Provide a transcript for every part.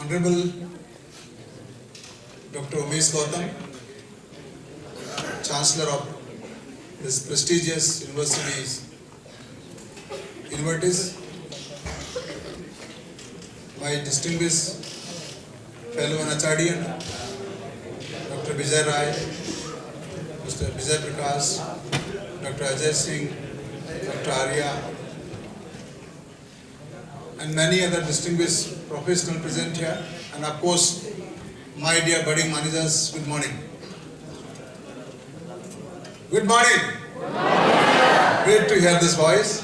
Honorable Dr. Umesh Gautam, Chancellor of this prestigious university, Invertis, my distinguished fellow NHRDN, Dr. Vijay Rai, Mr. Vijay Prakash, Dr. Ajay Singh, Dr. Arya, and many other distinguished professionals present here, and of course, my dear budding managers, good morning. Good morning. Great to hear this voice.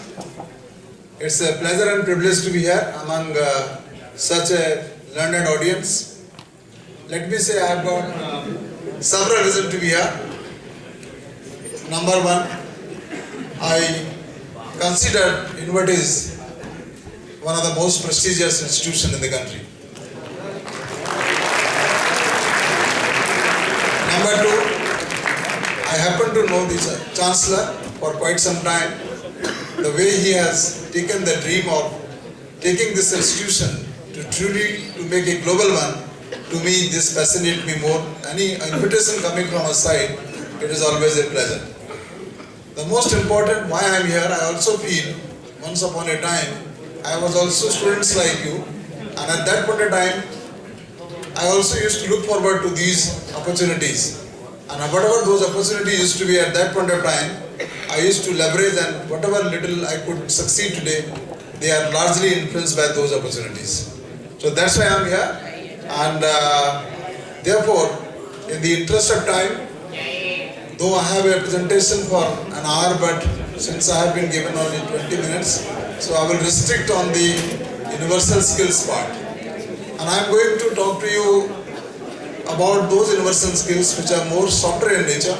It's a pleasure and privilege to be here among such a learned audience. Let me say I have got several reasons to be here. Number one, I consider Invertis one of the most prestigious institutions in the country. Number two, I happen to know the Chancellor for quite some time. The way he has taken the dream of taking this institution to truly to make a global one, to me this fascinates me more. Any invitation coming from a side, it is always a pleasure. The most important why I am here, I also feel once upon a time I was also students like you, and at that point of time I also used to look forward to these opportunities, and whatever those opportunities used to be at that point of time, I used to leverage, and whatever little I could succeed today, they are largely influenced by those opportunities. So that's why I am here, and therefore in the interest of time, though I have a presentation for an hour, but since I have been given only 20 minutes, so I will restrict on the universal skills part. And I am going to talk to you about those universal skills which are more softer in nature,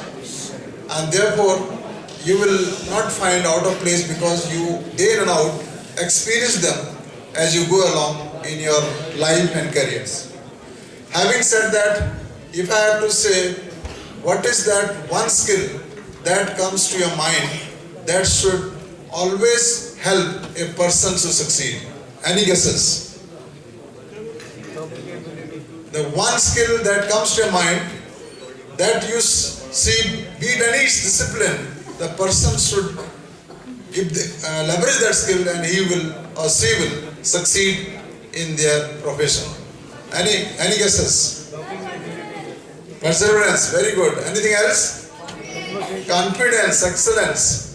and therefore you will not find out of place because you day in and out experience them as you go along in your life and careers. Having said that, if I have to say what is that one skill that comes to your mind that should always help a person to succeed? Any guesses? The one skill that comes to your mind that you see, be it any discipline, the person should leverage that skill and he will or she will succeed in their profession. Any guesses? Perseverance, very good. Anything else? Confidence, excellence.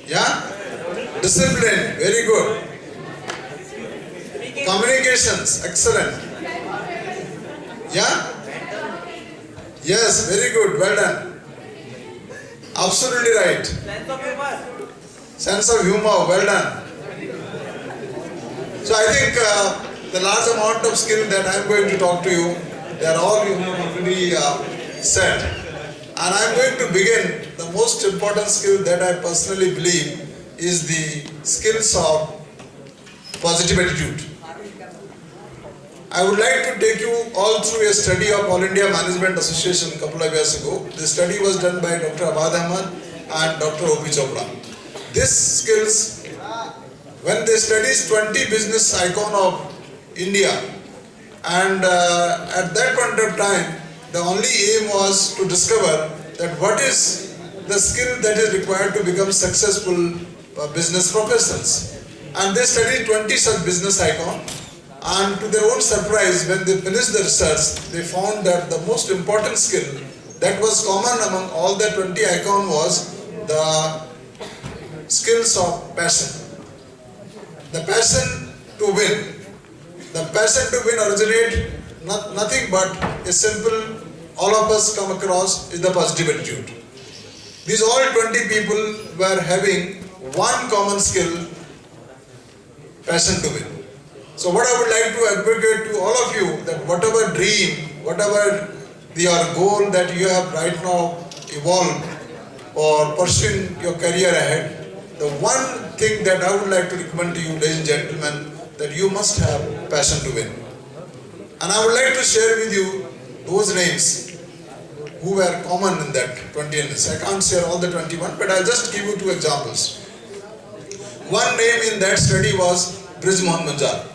Yeah? Discipline, very good. Communications, excellent. Yeah? Yes, very good, well done. Absolutely right. Sense of humor. Sense of humor, well done. So I think the large amount of skill that I am going to talk to you, they are all you have already said. And I am going to begin the most important skill that I personally believe is the skills of positive attitude. I would like to take you all through a study of All India Management Association a couple of years ago. The study was done by Dr. Abad Ahmad and Dr. O.P. Chopra. These skills, when they studied 20 business icons of India, and at that point of time, the only aim was to discover that what is the skill that is required to become successful business professionals. And they studied 20 such business icons. And to their own surprise, when they finished the research, they found that the most important skill that was common among all the 20 icons was the skills of passion. The passion to win. The passion to win originates nothing but a simple, all of us come across, is the positive attitude. These all 20 people were having one common skill, passion to win. So what I would like to advocate to all of you, that whatever dream, whatever your goal that you have right now evolved or pursuing your career ahead, the one thing that I would like to recommend to you, ladies and gentlemen, that you must have passion to win. And I would like to share with you those names who were common in that 20 years. I can't share all the 21, but I'll just give you 2 examples. One name in that study was Brij Mohan Manjar.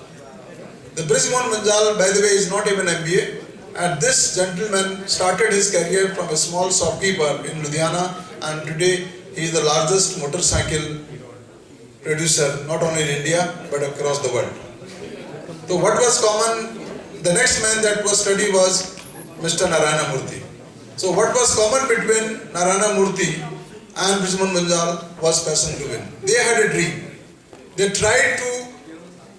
The Brisbane Manjal, by the way, is not even MBA. And this gentleman started his career from a small shopkeeper in Ludhiana, and today he is the largest motorcycle producer, not only in India, but across the world. So what was common, the next man that was studied was Mr. Narayana Murthy. So what was common between Narayana Murthy and Brisbane Manjal was passion to win. They had a dream. They tried to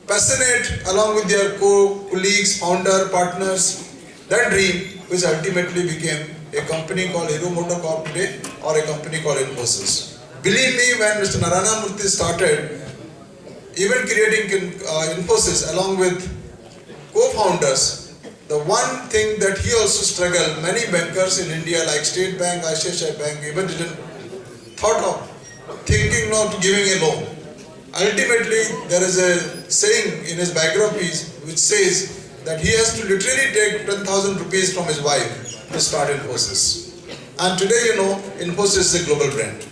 passionate along with their colleagues, founder, partners, that dream which ultimately became a company called Hero Motor Corp today or a company called Infosys. Believe me, when Mr. Narayana Murthy started even creating Infosys along with co-founders, the one thing that he also struggled, many bankers in India like State Bank, ICICI Bank even didn't thought of thinking of giving a loan. Ultimately, there is a saying in his biographies which says that he has to literally take 10,000 rupees from his wife to start Infosys. And today, Infosys is a global brand.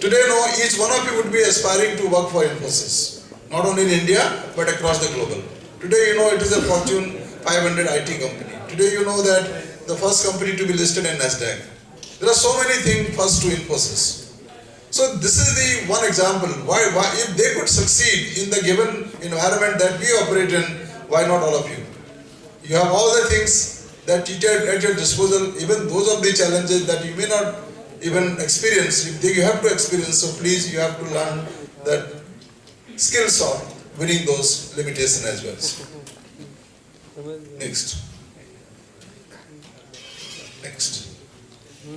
Today, each one of you would be aspiring to work for Infosys, not only in India, but across the global. Today, it is a Fortune 500 IT company. Today, you know that the first company to be listed in NASDAQ. There are so many things first to Infosys. So this is the one example. Why if they could succeed in the given environment that we operate in, why not all of you? You have all the things that you get at your disposal, even those of the challenges that you may not even experience, you have to experience. So please, you have to learn that skills of winning those limitations as well. Next.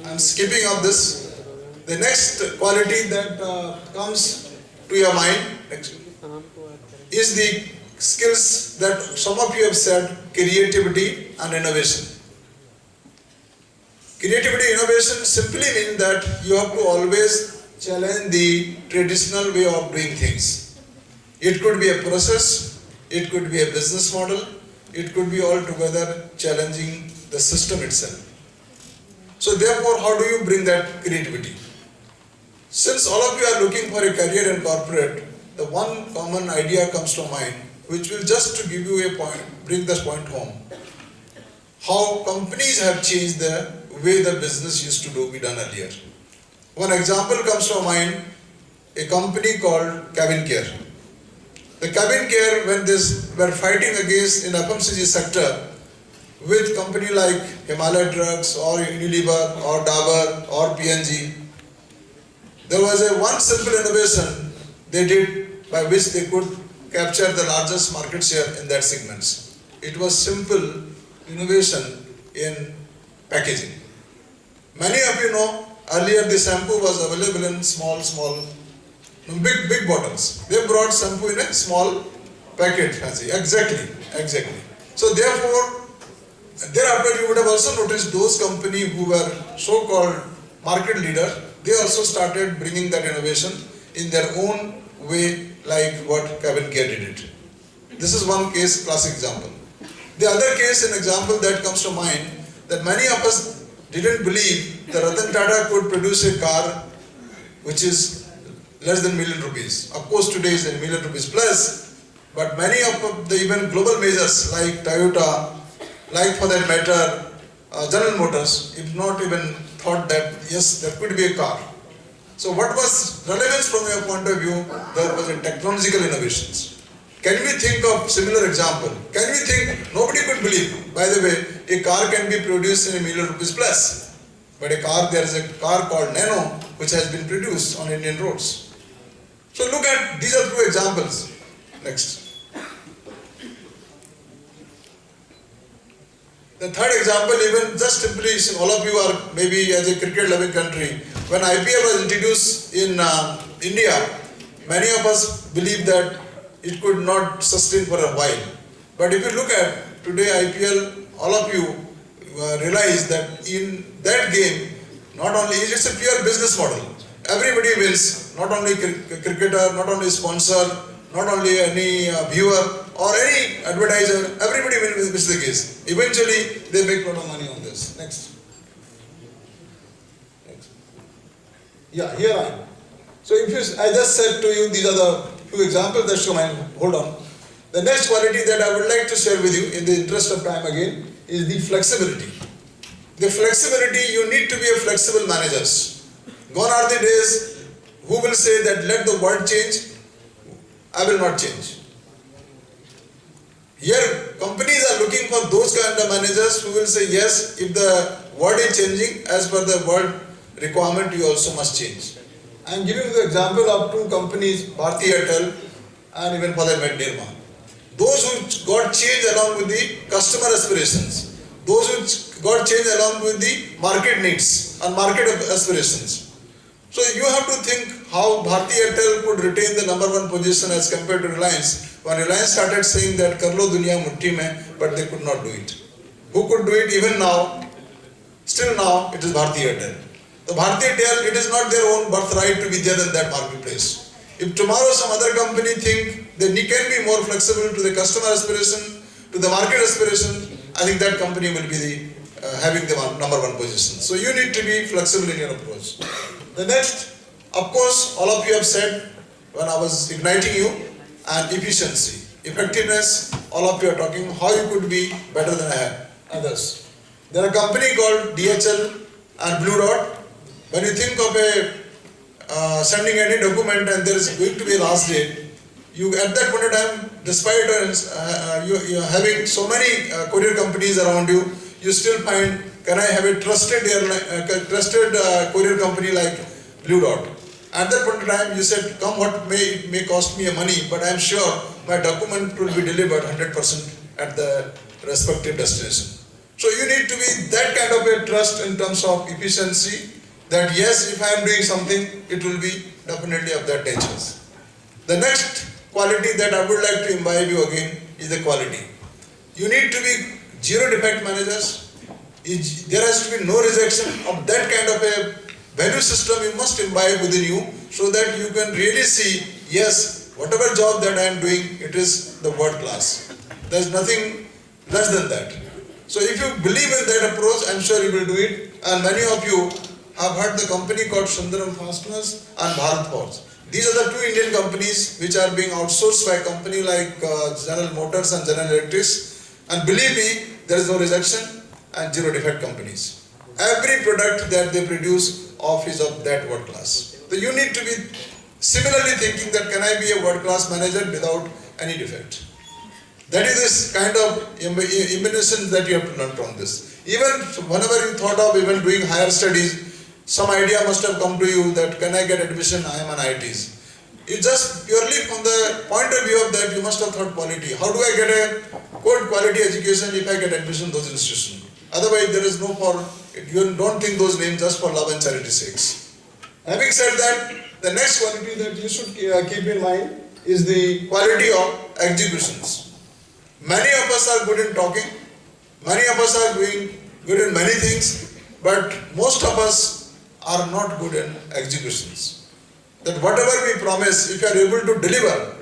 I'm skipping up this. The next quality that comes to your mind is the skills that some of you have said, creativity and innovation. Creativity and innovation simply mean that you have to always challenge the traditional way of doing things. It could be a process, it could be a business model, it could be altogether challenging the system itself. So therefore, how do you bring that creativity? Since all of you are looking for a career in corporate, the one common idea comes to mind, which will just to give you a point, bring this point home. How companies have changed the way the business used to be done earlier. One example comes to mind, a company called Cabin Care. The Cabin Care, when they were fighting against in FMCG sector with company like Himalaya Drugs or Unilever or Dabur or P&G, there was a one simple innovation they did by which they could capture the largest market share in that segments. It was simple innovation in packaging. Many of you know earlier the shampoo was available in small, big bottles. They brought shampoo in a small packet. Exactly. So therefore, thereafter you would have also noticed those companies who were so-called market leader, they also started bringing that innovation in their own way, like what Cabin Care did it. This is one case, classic example. The other case, an example that comes to mind, that many of us didn't believe that Ratan Tata could produce a car which is less than $1 million. Of course, today is $1 million plus, but many of the even global majors like Toyota, like for that matter, General Motors, if not even thought that yes, there could be a car. So what was relevance from your point of view? There was a technological innovations. Can we think of similar example? Can we think, nobody could believe, by the way, a car can be produced in $1 million plus. But there is a car called Nano which has been produced on Indian roads. So look at, these are two examples. Next. The third example, even just simply, all of you are maybe as a cricket loving country, when IPL was introduced in India, many of us believe that it could not sustain for a while. But if you look at today IPL, all of you realize that in that game, not only it's a pure business model. Everybody wins, not only cricketer, not only sponsor, not only any viewer or any advertiser, everybody wins, which is the case. Eventually, they make a lot of money on this. Next. Yeah, here I am. So if you, I just said to you, these are the few examples that show my, hold on. The next quality that I would like to share with you in the interest of time again is the flexibility. The flexibility, you need to be a flexible managers. Gone are the days who will say that let the world change, I will not change. Here, companies are looking for those kind of managers who will say yes, if the world is changing, as per the world requirement, you also must change. I am giving you the example of two companies, Bharti Airtel and even for the Nirma. Those who got changed along with the customer aspirations, those who got changed along with the market needs and market aspirations. So you have to think how Bharti Airtel could retain the number one position as compared to Reliance. When Reliance started saying that kar lo duniya mutti mein, but they could not do it. Who could do it even now? Still now it is Bharti Airtel. The Bharti Airtel, it is not their own birthright to be there in that marketplace. If tomorrow some other company think they can be more flexible to the customer aspiration, to the market aspiration, I think that company will be having the number one position. So you need to be flexible in your approach. The next, of course, all of you have said when I was igniting you, and efficiency, effectiveness, all of you are talking how you could be better than others. There are a company called DHL and Blue Dot. When you think of sending any document and there is going to be a last date, you at that point of time, despite you having so many courier companies around you, you still find, can I have a trusted courier company like Blue Dot? At that point of time, you said, come what may, it may cost me a money, but I am sure my document will be delivered 100% at the respective destination. So you need to be that kind of a trust in terms of efficiency, that yes, if I am doing something, it will be definitely of that nature. The next quality that I would like to imbibe you again is the quality. You need to be zero defect managers. There has to be no rejection of that kind of a value system you must imbibe within you, so that you can really see, yes, whatever job that I am doing, it is the world class. There is nothing less than that. So if you believe in that approach, I am sure you will do it. And many of you have heard the company called Sundaram Fasteners and Bharat Forge. These are the two Indian companies which are being outsourced by a company like General Motors and General Electric. And believe me, there is no rejection and zero defect companies. Every product that they produce is of that world class. So you need to be similarly thinking that can I be a world class manager without any defect. That is this kind of impression that you have to learn from this. Even whenever you thought of even doing higher studies, some idea must have come to you that can I get admission, I am an IITs. It's just purely from the point of view of that you must have thought quality. How do I get a good quality education if I get admission in those institutions? Otherwise there is no for, you don't think those names just for love and charity sakes. Having said that, the next quality that you should keep in mind is the quality of executions. Many of us are good in talking, many of us are doing good in many things, but most of us are not good in executions. That whatever we promise, if you are able to deliver,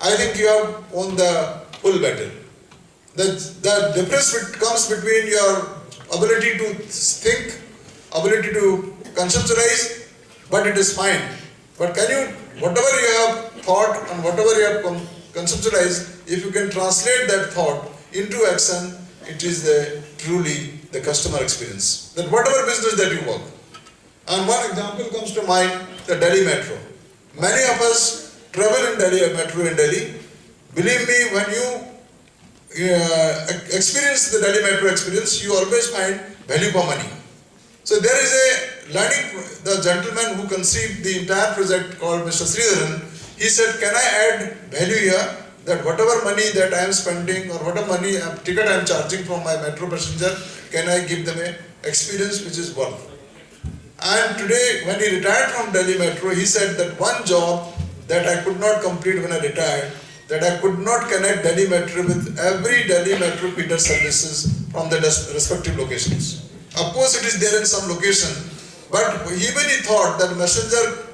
I think you have won the full battle. The difference comes between your ability to think, ability to conceptualize, but it is fine. But can you, whatever you have thought and whatever you have conceptualized, if you can translate that thought into action, it is truly the customer experience. That whatever business that you work. And one example comes to mind, the Delhi Metro. Many of us travel in Delhi, Metro in Delhi. Believe me, when you experience the Delhi Metro experience, you always find value for money. So there is a learning, the gentleman who conceived the entire project called Mr. Sridharan, he said, can I add value here, that whatever money that I am spending or whatever money ticket I am charging from my metro passenger, can I give them an experience which is worth. And today when he retired from Delhi Metro, he said that one job that I could not complete when I retired, that I could not connect Delhi Metro with every Delhi Metro feeder services from the respective locations. Of course it is there in some location, but even he thought that messenger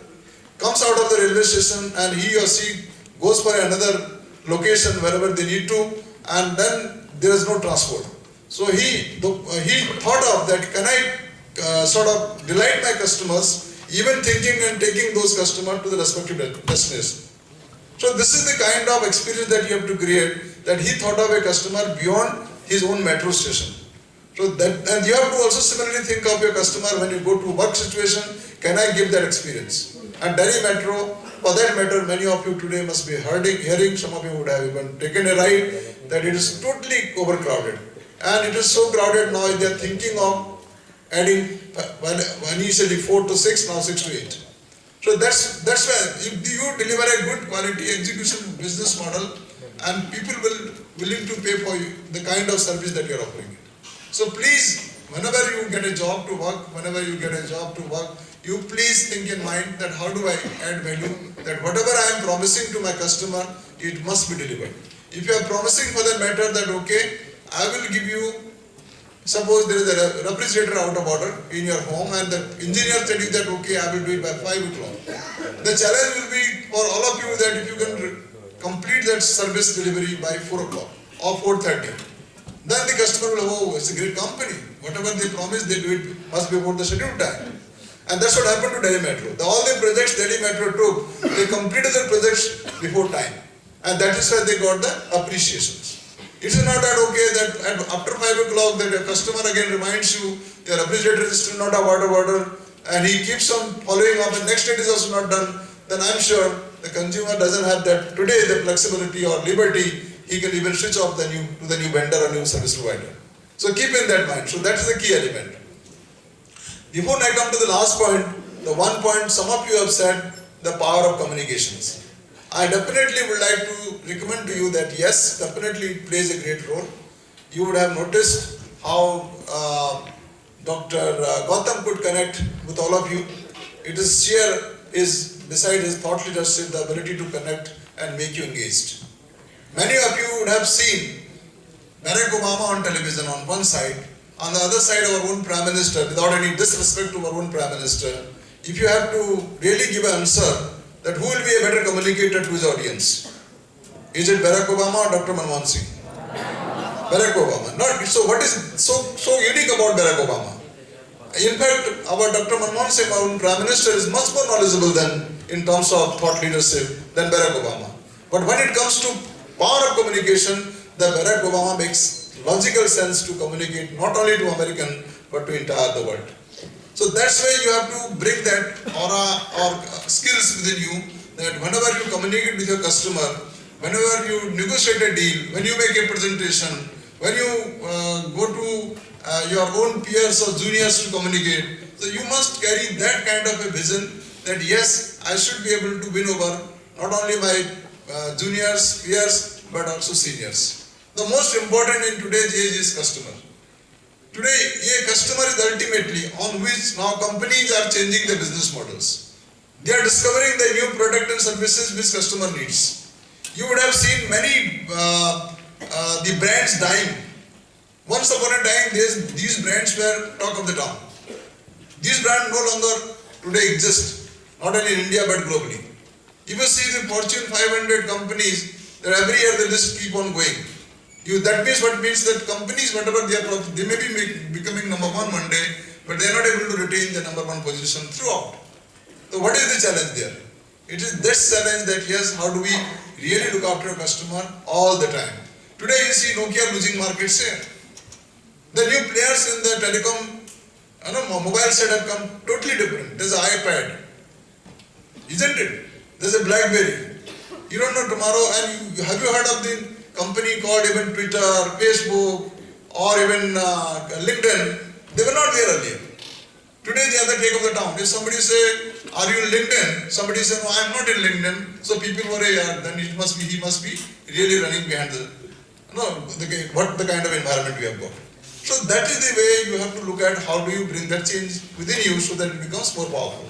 comes out of the railway station and he or she goes for another location wherever they need to, and then there is no transport. So he thought of that, can I sort of delight my customers, even thinking and taking those customers to the respective destination. So this is the kind of experience that you have to create, that he thought of a customer beyond his own metro station. So that, and you have to also similarly think of your customer when you go to work situation, can I give that experience? And Delhi Metro, for that matter, many of you today must be hearing, some of you would have even taken a ride, that it is totally overcrowded. And it is so crowded now, they are thinking of adding initially 4 to 6, now 6 to 8. So that's why if you deliver a good quality execution business model, and people will willing to pay for you the kind of service that you are offering. So please, whenever you get a job to work, you please think in mind that how do I add value, that whatever I am promising to my customer, it must be delivered. If you are promising for that matter that okay, I will give you, suppose there is a refrigerator out of order in your home and the engineer tell you that okay, I will do it by 5 o'clock. The challenge will be for all of you that if you can complete that service delivery by 4 o'clock or 4:30. Then the customer will, oh, it's a great company. Whatever they promise, they do it must be about the scheduled time. And that's what happened to Delhi Metro. All the projects Delhi Metro took, they completed the projects before time. And that is why they got the appreciations. It is not that okay that after 5 o'clock that your customer again reminds you, your refrigerator is still not out of order, and he keeps on following up and next day it is also not done, then I'm sure the consumer doesn't have that today the flexibility or liberty. He can even switch off to the new vendor or new service provider. So keep in that mind. So that is the key element. Before I come to the last point, the one point some of you have said, the power of communications. I definitely would like to recommend to you that yes, definitely it plays a great role. You would have noticed how Dr. Gautam could connect with all of you. It is sheer beside his thought leadership, the ability to connect and make you engaged. Many of you would have seen Barack Obama on television on one side, on the other side our own Prime Minister, without any disrespect to our own Prime Minister. If you have to really give an answer, that who will be a better communicator to his audience? Is it Barack Obama or Dr. Manmohan Singh? Barack Obama. So what is so unique about Barack Obama? In fact, our Dr. Manmohan Singh, our own Prime Minister, is much more knowledgeable than in terms of thought leadership than Barack Obama. But when it comes to power of communication, the Barack Obama makes logical sense to communicate not only to American but to entire the world. So that's why you have to bring that aura or skills within you, that whenever you communicate with your customer, whenever you negotiate a deal, when you make a presentation, when you go to your own peers or juniors to communicate, so you must carry that kind of a vision that yes, I should be able to win over not only my juniors, peers, but also seniors. The most important in today's age is customer. Today, a customer is ultimately on which now companies are changing their business models. They are discovering the new product and services which customer needs. You would have seen many the brands dying. Once upon a time, these brands were talk of the town. These brands no longer today exist, not only in India but globally. If you see the Fortune 500 companies, that every year the list keep on going. That means what means that companies, whatever they are, they may be becoming number one one day, but they are not able to retain the number one position throughout. So what is the challenge there? It is this challenge that yes, how do we really look after a customer all the time? Today you see Nokia losing market share. The new players in the telecom, mobile set have come totally different. There's an iPad, isn't it? There's a BlackBerry. You don't know tomorrow, and have you heard of the company called even Twitter, Facebook, or even LinkedIn? They were not there earlier. Today they are the take of the town. If somebody say, are you in LinkedIn? Somebody say, no, I am not in LinkedIn. So people worry, then he must be really running behind the kind of environment we have got. So that is the way you have to look at how do you bring that change within you so that it becomes more powerful.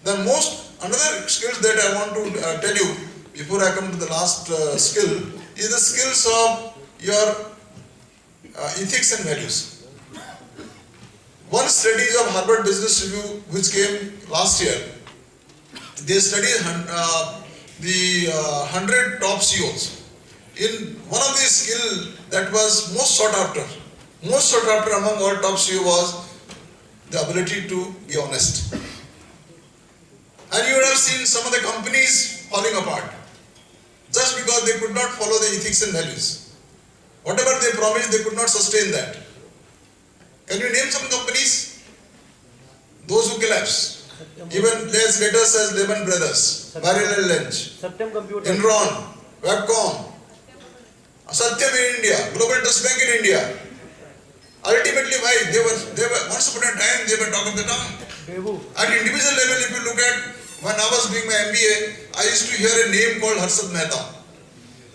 Another skills that I want to tell you before I come to the last skill is the skills of your ethics and values. One study of Harvard Business Review which came last year, they studied the 100 top CEOs. In one of the skills that was most sought after among all top CEO was the ability to be honest. And you would have seen some of the companies falling apart. just because they could not follow the ethics and values. Whatever they promised, they could not sustain that. Can you name some companies? Those who collapsed. Even as letters as Lehman Brothers, Parallel Lens, Enron, Webcom, Satyam in India, Global Trust Bank in India. Ultimately, why? They were once upon a time they were talk of the town. At individual level, if you look at when I was doing my MBA, I used to hear a name called Harshad Mehta.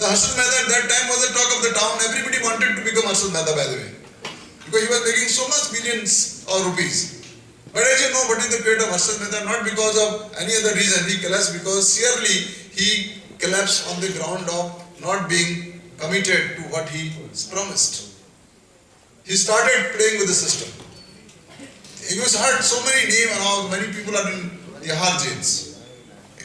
The Harshad Mehta at that time was the talk of the town. Everybody wanted to become Harshad Mehta, by the way, because he was making so much billions of rupees. But as you know, what is the fate of Harshad Mehta? Not because of any other reason. He collapsed because sheerly he collapsed on the ground of not being committed to what he promised. He started playing with the system. He was heard so many names around, many people are in the hard jails.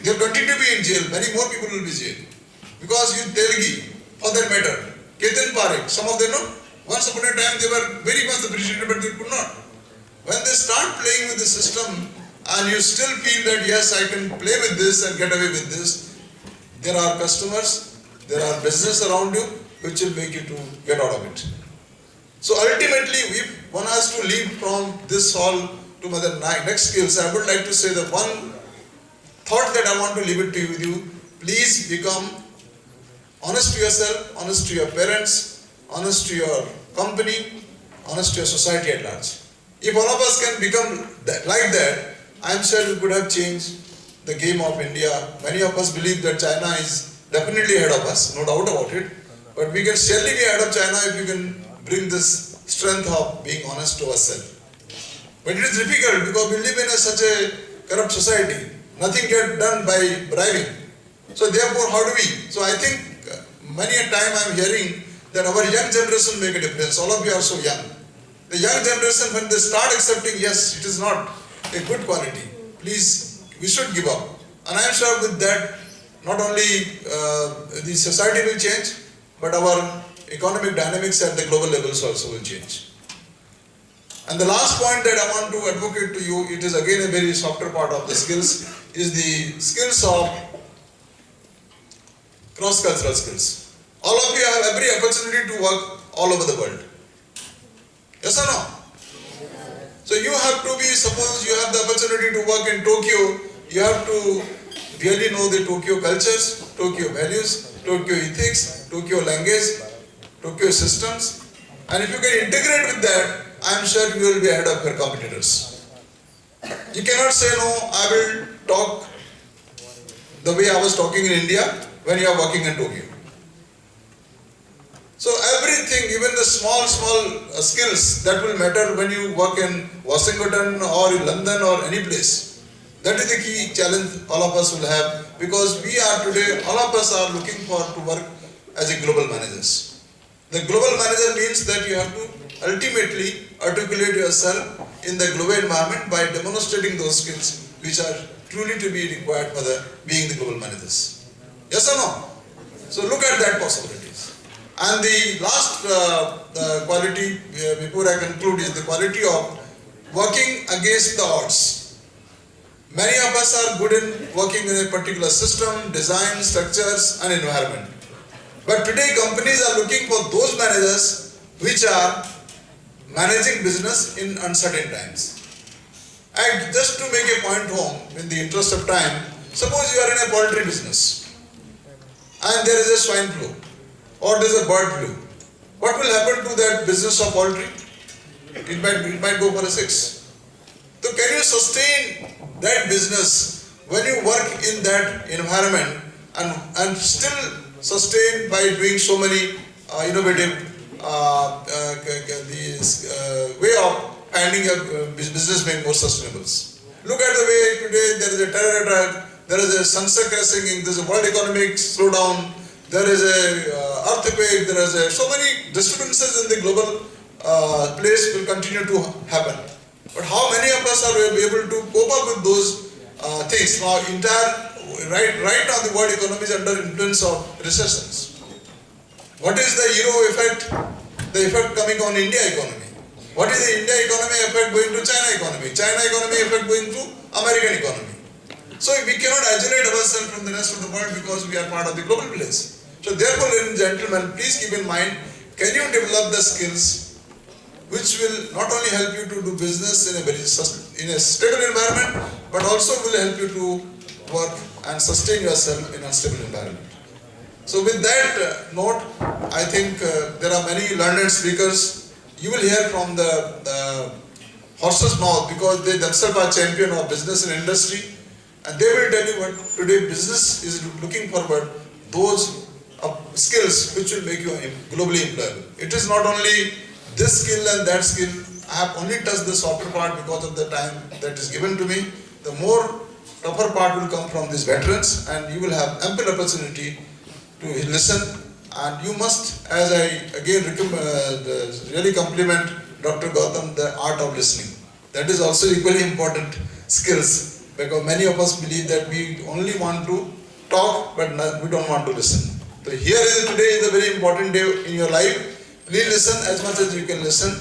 They will continue to be in jail, many more people will be jailed. Because you Telgi, for that matter, Ketan Parekh, some of them know, once upon a time they were very much appreciated but they could not. When they start playing with the system and you still feel that yes, I can play with this and get away with this, there are customers, there are business around you which will make you to get out of it. So ultimately, if one has to leave from this hall to the next skills, I would like to say that one thought that I want to leave it to you with you, please become honest to yourself, honest to your parents, honest to your company, honest to your society at large. If all of us can become like that, I am sure we could have changed the game of India. Many of us believe that China is definitely ahead of us, no doubt about it. But we can surely be ahead of China if we can bring this strength of being honest to ourselves. But it is difficult because we live in such a corrupt society. Nothing gets done by bribing. So therefore, how do we? So I think many a time I am hearing that our young generation make a difference. All of you are so young. The young generation, when they start accepting, yes, it is not a good quality, please, we should give up. And I am sure with that, not only the society will change, but our economic dynamics at the global levels also will change. And the last point that I want to advocate to you, it is again a very softer part of the skills, is the skills of cross-cultural skills. All of you have every opportunity to work all over the world. Yes or no? So you have to be, suppose you have the opportunity to work in Tokyo, you have to really know the Tokyo cultures, Tokyo values, Tokyo ethics, Tokyo language, Tokyo systems. And if you can integrate with that, I am sure you will be ahead of your competitors. You cannot say, no, I will talk the way I was talking in India when you are working in Tokyo. So everything, even the small skills that will matter when you work in Washington or in London or any place. That is the key challenge all of us will have, because we are today, all of us are looking for to work as a global managers. The global manager means that you have to ultimately articulate yourself in the global environment by demonstrating those skills which are truly to be required for being the global managers. Yes or no? So look at that possibilities. And the last quality before I conclude is the quality of working against the odds. Many of us are good in working in a particular system, design, structures and environment. But today companies are looking for those managers which are managing business in uncertain times. And just to make a point home, in the interest of time, suppose you are in a poultry business and there is a swine flu or there is a bird flu. What will happen to that business of poultry? It might go for a 6. So can you sustain that business when you work in that environment and still sustain by doing so many innovative way of finding a business being more sustainable? Look at the way today there is a terror attack, there is a sunset crashing, there is a world economic slowdown, there is a earthquake, there is so many disturbances in the global place will continue to happen. But how many of us are able to cope up with those things? Now, right now the world economy is under influence of recessions. What is the euro effect? The effect coming on India economy. What is the India economy effect going to China economy? China economy effect going to American economy. So we cannot isolate ourselves from the rest of the world because we are part of the global village. So therefore, ladies and gentlemen, please keep in mind, can you develop the skills which will not only help you to do business in a stable environment, but also will help you to work and sustain yourself in a stable environment. So with that note, I think there are many learned speakers. You will hear from the horse's mouth because they themselves are champion of business and industry, and they will tell you what today business is looking forward, those skills which will make you globally employable. It is not only this skill and that skill. I have only touched the softer part because of the time that is given to me. The more tougher part will come from these veterans, and you will have ample opportunity to listen. And you must, as I again really compliment Dr. Gautam, the art of listening. That is also equally important skills, because many of us believe that we only want to talk, but we don't want to listen. So here is today is a very important day in your life. Please listen as much as you can listen,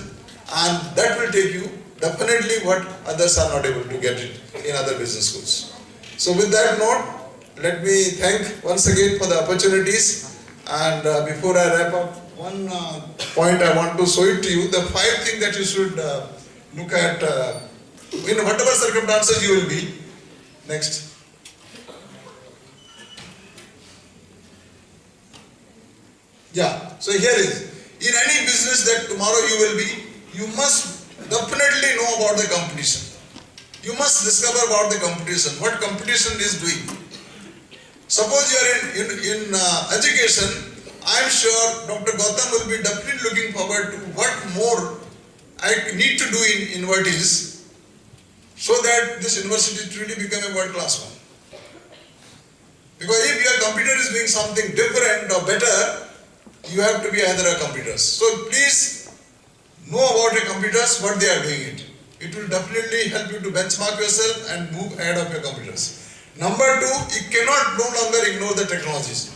and that will take you definitely what others are not able to get it in other business schools. So with that note, let me thank once again for the opportunities. And before I wrap up, one point I want to show it to you, the 5 things that you should look at in whatever circumstances you will be. Next. Yeah, so here is, in any business that tomorrow you will be, you must definitely know about the competition. You must discover about the competition, what competition is doing. Suppose you are in education, I am sure Dr. Gautam will be definitely looking forward to what more I need to do in Invertis so that this university truly become a world-class one. Because if your computer is doing something different or better, you have to be either a computers. So please know about your computers, what they are doing it. It will definitely help you to benchmark yourself and move ahead of your computers. Number 2, you cannot no longer ignore the technologies.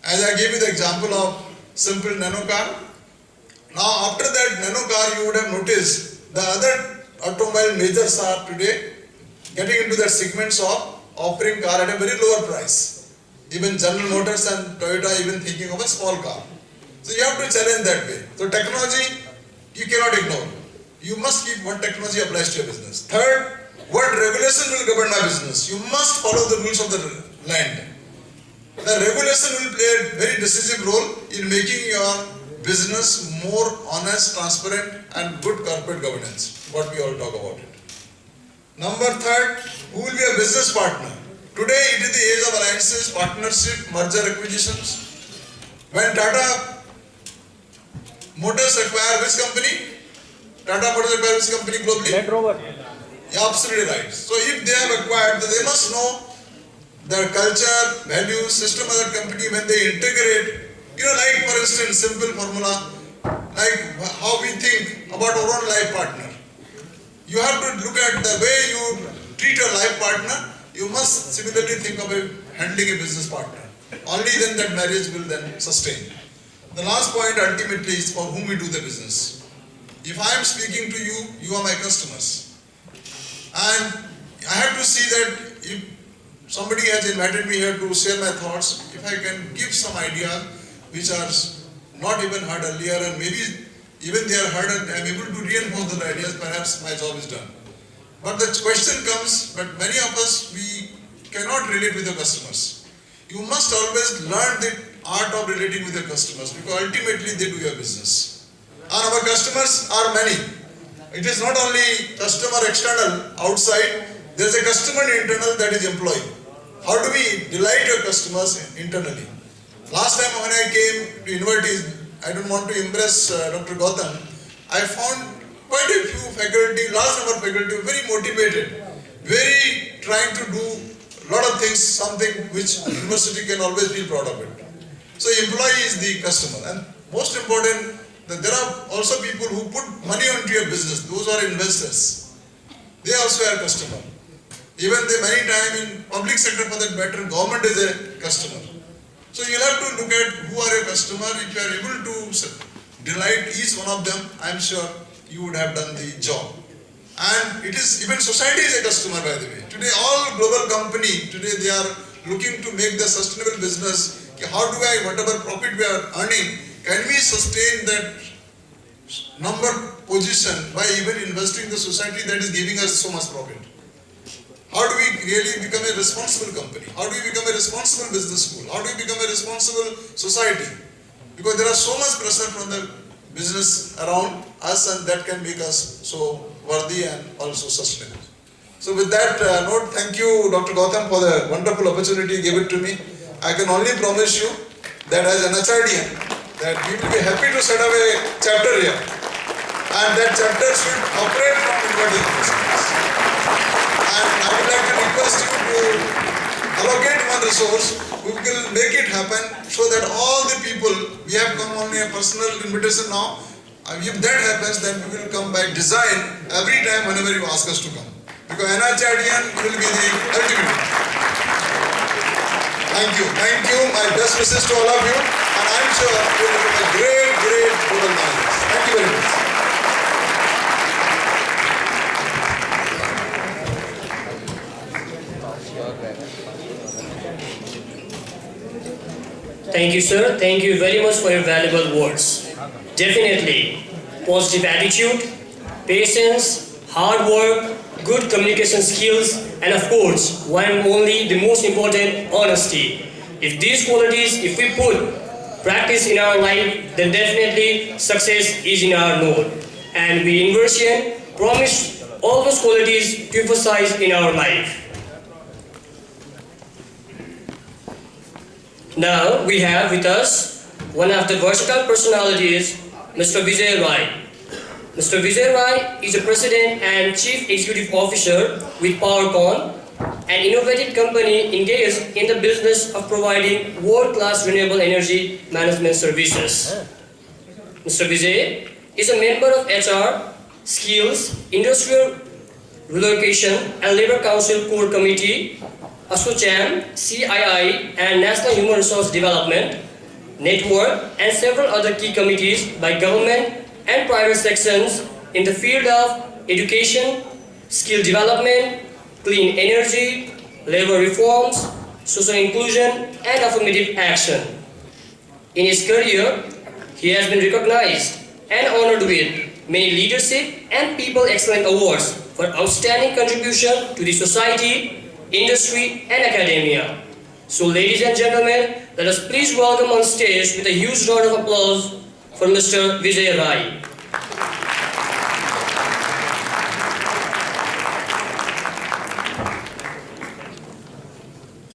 As I gave you the example of simple nano car. Now after that nano car, you would have noticed the other automobile majors are today getting into the segments of offering car at a very lower price. Even General Motors and Toyota even thinking of a small car. So you have to challenge that way. So technology, you cannot ignore. You must keep what technology applies to your business. Third, what regulation will govern my business? You must follow the rules of the land. The regulation will play a very decisive role in making your business more honest, transparent and good corporate governance. What we all talk about it. Number 3, who will be a business partner? Today it is the age of alliances, partnership, merger acquisitions. When Tata Motors acquire which company? Tata Motors acquire which company globally? Land Rover. Yeah, absolutely right. So if they have acquired, they must know their culture, values, system of that company when they integrate. You know, like for instance, simple formula, like how we think about our own life partner. You have to look at the way you treat your life partner. You must similarly think of handling a business partner. Only then that marriage will then sustain. The last point ultimately is for whom we do the business. If I am speaking to you, you are my customers. And I have to see that if somebody has invited me here to share my thoughts, if I can give some ideas which are not even heard earlier, and maybe even they are heard and I am able to reinforce those ideas, perhaps my job is done. But the question comes, but many of us, we cannot relate with the customers. You must always learn the art of relating with your customers, because ultimately they do your business. And our customers are many. It is not only customer external, outside, there is a customer internal, that is employee. How do we delight your customers internally? Last time when I came to Invertis, I don't want to impress Dr. Gautam, I found quite a few faculty, large number of faculty, very motivated, very trying to do a lot of things, something which university can always be proud of it. So employee is the customer, and most important, that there are also people who put money onto your business. Those are investors. They also are customer. Even they many times in public sector, for that matter, government is a customer. So you'll have to look at who are your customer. If you are able to delight each one of them, I am sure you would have done the job. And it is, even society is a customer, by the way. Today all global company, today they are looking to make the sustainable business. How do I, whatever profit we are earning, can we sustain that number position by even investing in the society that is giving us so much profit? How do we really become a responsible company? How do we become a responsible business school? How do we become a responsible society? Because there are so much pressure from the business around us, and that can make us so worthy and also sustainable. So with that note, thank you Dr. Gautam for the wonderful opportunity you gave it to me. I can only promise you that as NHRDN, that we will be happy to set up a chapter here, and that chapter should operate from Invertis University. And I would like to request you to allocate one resource. We will make it happen so that all the people, we have come on a personal invitation now. If that happens, then we will come by design every time whenever you ask us to come. Because NHRDN will be the ultimate. Thank you. Thank you. My best wishes to all of you. And I'm sure you will become a great, great global managers. Thank you very much. Thank you, sir. Thank you very much for your valuable words. Definitely, positive attitude, patience, hard work, good communication skills, and of course, one and only the most important, honesty. If these qualities, if we put practice in our life, then definitely success is in our node. And we Inversian promise all those qualities to emphasize in our life. Now we have with us one of the versatile personalities, Mr. Vijay Rai. Mr. Vijay Rai is a President and Chief Executive Officer with PowerCon, an innovative company engaged in the business of providing world-class renewable energy management services. Mr. Vijay is a member of HR, Skills, Industrial Relocation and Labour Council Core Committee, ASSOCHAM, CII and National Human Resource Development, Network and several other key committees by government and private sections in the field of education, skill development, clean energy, labor reforms, social inclusion and affirmative action. In his career, he has been recognized and honored with many leadership and people excellence awards for outstanding contribution to the society, industry and academia. So ladies and gentlemen, let us please welcome on stage with a huge round of applause for Mr. Vijay Rai.